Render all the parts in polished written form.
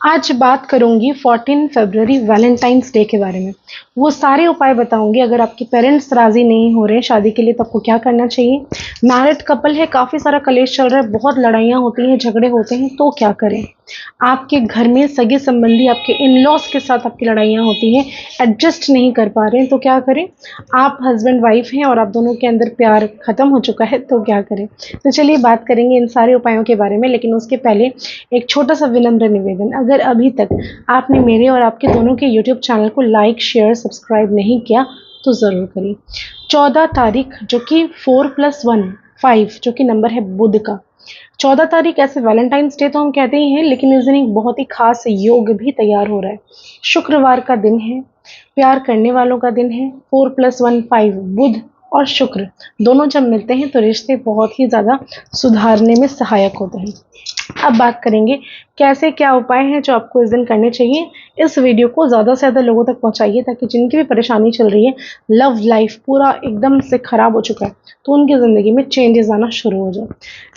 आज बात करूंगी 14 फरवरी वैलेंटाइंस डे के बारे में। वो सारे उपाय बताऊंगी। अगर आपके पेरेंट्स राजी नहीं हो रहे हैं शादी के लिए तो आपको क्या करना चाहिए। मैरिड कपल है, काफ़ी सारा कलेश चल रहा है, बहुत लड़ाइयाँ होती हैं, झगड़े होते हैं, तो क्या करें। आपके घर में सगे संबंधी, आपके इन लॉज के साथ आपकी लड़ाइयाँ होती हैं, एडजस्ट नहीं कर पा रहे हैं, तो क्या करें। आप हस्बैंड वाइफ हैं और आप दोनों के अंदर प्यार ख़त्म हो चुका है, तो क्या करें। तो चलिए बात करेंगे इन सारे उपायों के बारे में, लेकिन उसके पहले एक छोटा सा विनम्र निवेदन। अगर अभी तक आपने मेरे और आपके दोनों के यूट्यूब चैनल को लाइक शेयर सब्सक्राइब नहीं किया तो ज़रूर करिए। 14 तारीख जो कि 4+1 5 जो कि नंबर है बुध का। 14 तारीख ऐसे वैलेंटाइंस डे तो हम कहते ही हैं, लेकिन इस दिन एक बहुत ही खास योग भी तैयार हो रहा है। शुक्रवार का दिन है, प्यार करने वालों का दिन है। 4+1 5 बुध और शुक्र दोनों जब मिलते हैं तो रिश्ते बहुत ही ज़्यादा सुधारने में सहायक होते हैं। अब बात करेंगे कैसे क्या उपाय हैं जो आपको इस दिन करने चाहिए। इस वीडियो को ज़्यादा से ज़्यादा लोगों तक पहुंचाइए ताकि जिनकी भी परेशानी चल रही है, लव लाइफ पूरा एकदम से ख़राब हो चुका है, तो उनकी ज़िंदगी में चेंजेस आना शुरू हो जाए।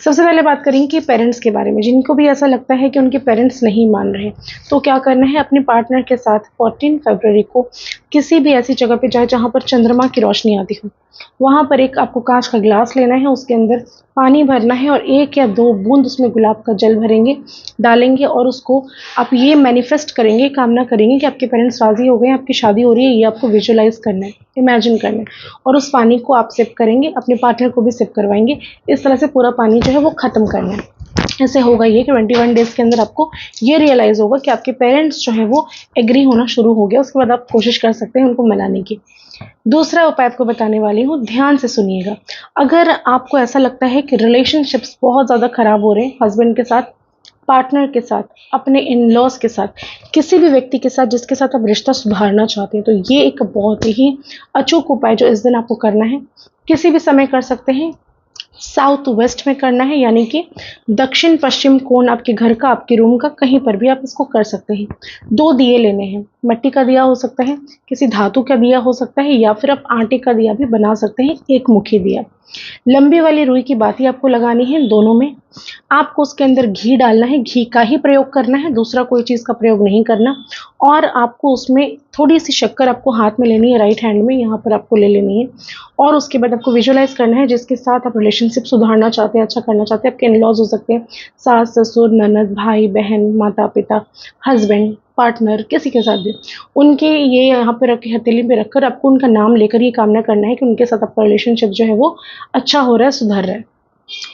सबसे पहले बात करेंगे कि पेरेंट्स के बारे में। जिनको भी ऐसा लगता है कि उनके पेरेंट्स नहीं मान रहे, तो क्या करना है। अपने पार्टनर के साथ 14 फरवरी को किसी भी ऐसी जगह पे जाए जहाँ पर चंद्रमा की रोशनी आती हो, वहाँ पर एक आपको कांच का गिलास लेना है, उसके अंदर पानी भरना है और 1 या 2 बूंद उसमें गुलाब का जल भरेंगे, डालेंगे और उसको आप ये मैनिफेस्ट करेंगे, कामना करेंगे कि आपके पेरेंट्स राज़ी हो गए, आपकी शादी हो रही है। ये आपको विजुअलाइज करना है, इमेजिन करना है, और उस पानी को आप सिप करेंगे, अपने पार्टनर को भी सिप करवाएंगे। इस तरह से पूरा पानी जो है वो ख़त्म करना है। ऐसे होगा ये कि 21 डेज़ के अंदर आपको ये रियलाइज़ होगा कि आपके पेरेंट्स जो है वो एग्री होना शुरू हो गया। उसके बाद आप कोशिश कर सकते हैं उनको मनाने की। दूसरा उपाय आपको बताने वाली हूँ, ध्यान से सुनिएगा। अगर आपको ऐसा लगता है कि रिलेशनशिप्स बहुत ज़्यादा ख़राब हो रहे हैं, हस्बैंड के साथ, पार्टनर के साथ, अपने इन लॉज के साथ, किसी भी व्यक्ति के साथ जिसके साथ आप रिश्ता सुधारना चाहते हैं, तो ये एक बहुत ही अचूक उपाय जो इस दिन आपको करना है। किसी भी समय कर सकते हैं, साउथ वेस्ट में करना है, यानी कि दक्षिण पश्चिम कोण आपके घर का, आपके रूम का, कहीं पर भी आप इसको कर सकते हैं। 2 दिए लेने हैं, मिट्टी का दिया हो सकता है, किसी धातु का दिया हो सकता है, या फिर आप आटे का दिया भी बना सकते हैं, एक मुखी दिया। लंबी वाली रुई की बाती आपको लगानी है दोनों में। आपको उसके अंदर घी डालना है, घी का ही प्रयोग करना है, दूसरा कोई चीज़ का प्रयोग नहीं करना। और आपको उसमें थोड़ी सी शक्कर आपको हाथ में लेनी है, राइट हैंड में यहाँ पर आपको ले लेनी है। और उसके बाद आपको विजुअलाइज करना है जिसके साथ आप रिलेशनशिप सुधारना चाहते हैं, अच्छा करना चाहते हैं। आपके इन लॉज हो सकते हैं, सास ससुर, ननद, भाई बहन, माता पिता, हस्बैंड, पार्टनर, किसी के साथ भी। उनके ये यहाँ पे रख के हथेली पे रखकर आपको उनका नाम लेकर ये कामना करना है कि उनके साथ आपका रिलेशनशिप जो है वो अच्छा हो रहा है, सुधर रहा है।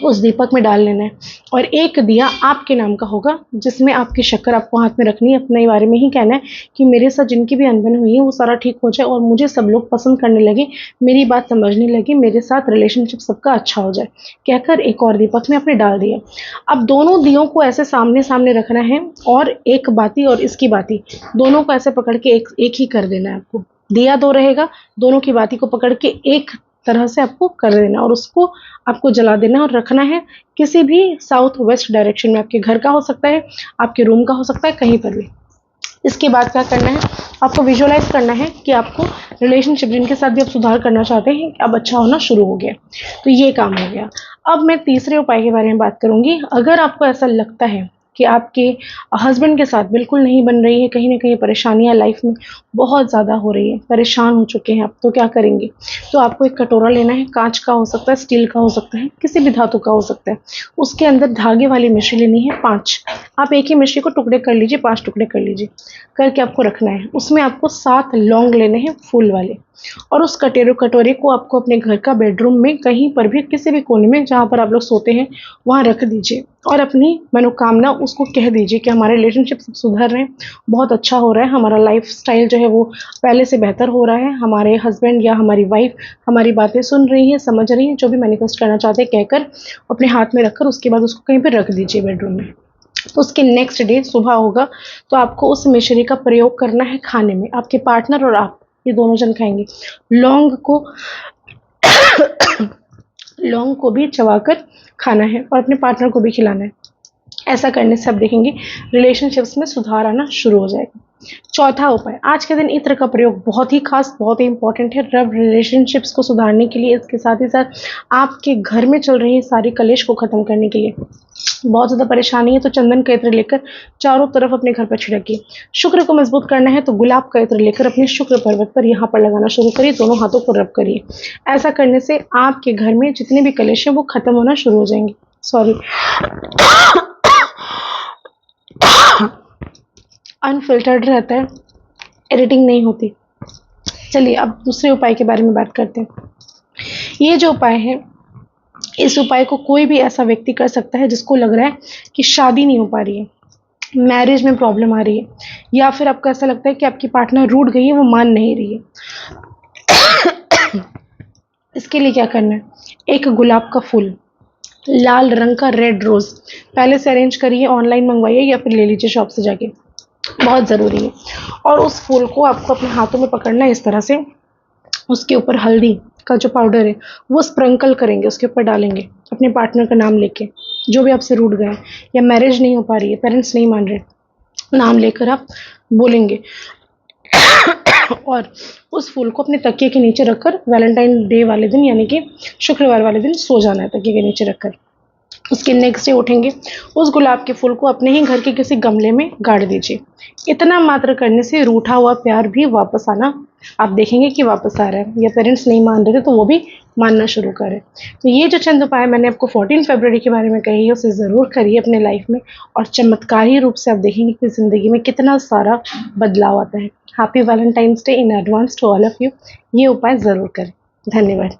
उस दीपक में डाल लेना है और एक दिया आपके नाम का होगा, जिसमें आपकी शक्कर आपको हाथ में रखनी है। अपने बारे में ही कहना है कि मेरे साथ जिनकी भी अनबन हुई है वो सारा ठीक हो जाए और मुझे सब लोग पसंद करने लगे, मेरी बात समझने लगे, मेरे साथ रिलेशनशिप सबका अच्छा हो जाए, कहकर एक और दीपक में आपने डाल दिया। अब दोनों दियों को ऐसे सामने सामने रखना है और एक बाती और इसकी बाती दोनों को ऐसे पकड़ के एक ही कर देना है। आपको दिया 2 रहेगा, दोनों की बाती को पकड़ के एक तरह से आपको कर देना और उसको आपको जला देना और रखना है किसी भी साउथ वेस्ट डायरेक्शन में। आपके घर का हो सकता है, आपके रूम का हो सकता है, कहीं पर भी। इसके बाद क्या करना है, आपको विजुअलाइज करना है कि आपको रिलेशनशिप जिनके साथ भी आप सुधार करना चाहते हैं अब अच्छा होना शुरू हो गया, तो ये काम हो गया। अब मैं तीसरे उपाय के बारे में बात करूंगी। अगर आपको ऐसा लगता है कि आपके हस्बैंड के साथ बिल्कुल नहीं बन रही है, कहीं ना कहीं परेशानियां लाइफ में बहुत ज़्यादा हो रही है, परेशान हो चुके हैं आप, तो क्या करेंगे। तो आपको एक कटोरा लेना है, कांच का हो सकता है, स्टील का हो सकता है, किसी भी धातु का हो सकता है। उसके अंदर धागे वाली मिश्री लेनी है 5। आप एक ही मिश्री को टुकड़े कर लीजिए, 5 टुकड़े कर लीजिए, करके आपको रखना है। उसमें आपको 7 लौंग लेने हैं फूल वाले, और उस कटोरे को आपको अपने घर का बेडरूम में कहीं पर भी, किसी भी कोने में जहाँ पर आप लोग सोते हैं वहाँ रख दीजिए और अपनी मनोकामना उसको कह दीजिए कि हमारे रिलेशनशिप सुधर रहे हैं, बहुत अच्छा हो रहा है, हमारा लाइफ स्टाइल जो है वो पहले से बेहतर हो रहा है, हमारे हस्बैंड या हमारी वाइफ हमारी बातें सुन रही है, समझ रही है, जो भी मैनिफेस्ट करना चाहते हैं कहकर अपने हाथ में रखकर उसके बाद उसको कहीं पर रख दीजिए बेडरूम में। उसके नेक्स्ट डे सुबह होगा तो आपको उस मिश्री का प्रयोग करना है खाने में। आपके पार्टनर और आप ये दोनों जन खाएंगे। लौंग को लौंग को भी चबाकर खाना है और अपने पार्टनर को भी खिलाना है। ऐसा करने से आप देखेंगे रिलेशनशिप्स में सुधार आना शुरू हो जाएगा। चौथा उपाय, आज के दिन इत्र का प्रयोग बहुत ही खास, बहुत ही इंपॉर्टेंट है लव रिलेशनशिप्स को सुधारने के लिए, इसके साथ ही साथ आपके घर में चल रही सारी कलेश को खत्म करने के लिए। बहुत ज़्यादा परेशानी है तो चंदन का इत्र लेकर चारों तरफ अपने घर पर छिड़किए। शुक्र को मजबूत करना है तो गुलाब का इत्र लेकर अपने शुक्र पर्वत पर यहाँ पर लगाना शुरू करिए, दोनों हाथों को रब करिए। ऐसा करने से आपके घर में जितने भी कलेश हैं वो खत्म होना शुरू हो जाएंगे। सॉरी, अनफिल्टर्ड रहता है, एडिटिंग नहीं होती। चलिए अब दूसरे उपाय के बारे में बात करते हैं। ये जो उपाय है, इस उपाय को कोई भी ऐसा व्यक्ति कर सकता है जिसको लग रहा है कि शादी नहीं हो पा रही है, मैरिज में प्रॉब्लम आ रही है, या फिर आपको ऐसा लगता है कि आपकी पार्टनर रूठ गई है, वो मान नहीं रही है। इसके लिए क्या करना है, एक गुलाब का फूल, लाल रंग का रेड रोज पहले से अरेंज करिए, ऑनलाइन मंगवाइए या फिर ले लीजिए शॉप से जाके, बहुत ज़रूरी है। और उस फूल को आपको अपने हाथों में पकड़ना है इस तरह से, उसके ऊपर हल्दी का जो पाउडर है वो स्प्रिंकल करेंगे, उसके ऊपर डालेंगे अपने पार्टनर का नाम लेके, जो भी आपसे रूठ गए या मैरिज नहीं हो पा रही है, पेरेंट्स नहीं मान रहे, नाम लेकर आप बोलेंगे। और उस फूल को अपने तकिए के नीचे रखकर वैलेंटाइन डे वाले दिन यानी कि शुक्रवार वाले दिन सो जाना है तकिए के नीचे रखकर। उसके नेक्स्ट डे उठेंगे, उस गुलाब के फूल को अपने ही घर के किसी गमले में गाड़ दीजिए। इतना मात्र करने से रूठा हुआ प्यार भी वापस आना आप देखेंगे कि वापस आ रहा है, या पेरेंट्स नहीं मान रहे थे तो वो भी मानना शुरू करें। तो ये जो चंद उपाय मैंने आपको 14 फरवरी के बारे में कही है, उसे ज़रूर करिए अपने लाइफ में, और चमत्कारी रूप से आप देखेंगे कि ज़िंदगी में कितना सारा बदलाव आता है। Happy Valentine's day in advance to all of you. ये उपाय ज़रूर करें। धन्यवाद।